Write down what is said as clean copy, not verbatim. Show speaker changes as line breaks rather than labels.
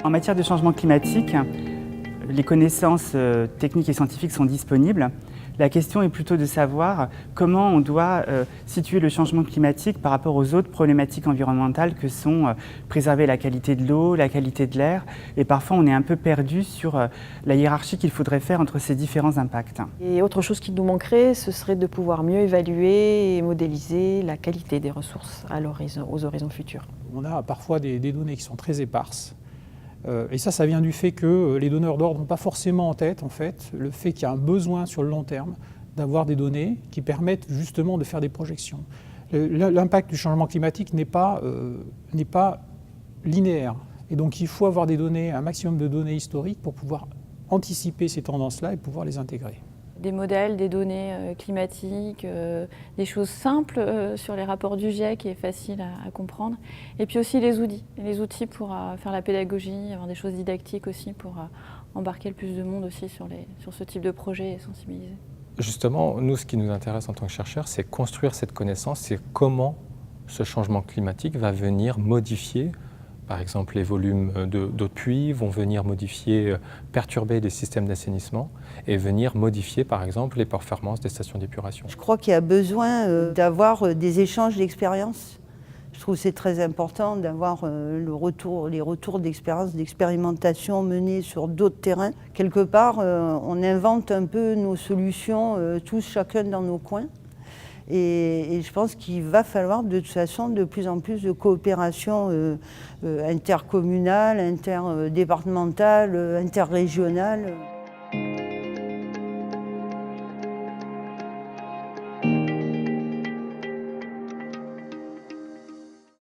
En matière de changement climatique, les connaissances techniques et scientifiques sont disponibles. La question est plutôt de savoir comment on doit situer le changement climatique par rapport aux autres problématiques environnementales que sont préserver la qualité de l'eau, la qualité de l'air. Et parfois, on est un peu perdu sur la hiérarchie qu'il faudrait faire entre ces différents impacts.
Et autre chose qui nous manquerait, ce serait de pouvoir mieux évaluer et modéliser la qualité des ressources aux horizons futurs.
On a parfois des données qui sont très éparses. Et ça vient du fait que les donneurs d'ordre n'ont pas forcément en tête, le fait qu'il y a un besoin sur le long terme d'avoir des données qui permettent justement de faire des projections. L'impact du changement climatique n'est pas linéaire. Et donc il faut avoir des données, un maximum de données historiques pour pouvoir anticiper ces tendances-là et pouvoir les intégrer.
Des modèles, des données climatiques, des choses simples sur les rapports du GIEC et faciles à comprendre. Et puis aussi les outils pour faire la pédagogie, avoir des choses didactiques aussi pour embarquer le plus de monde aussi sur ce type de projet et sensibiliser.
Justement, nous, ce qui nous intéresse en tant que chercheurs, c'est construire cette connaissance, c'est comment ce changement climatique va venir modifier. Par exemple, les volumes d'eau de pluie vont venir modifier, perturber les systèmes d'assainissement et venir modifier, par exemple, les performances des stations d'épuration.
Je crois qu'il y a besoin d'avoir des échanges d'expériences. Je trouve que c'est très important d'avoir les retours d'expérience, d'expérimentation menées sur d'autres terrains. Quelque part, on invente un peu nos solutions, tous chacun dans nos coins. Et je pense qu'il va falloir de toute façon de plus en plus de coopération intercommunale, interdépartementale, interrégionale.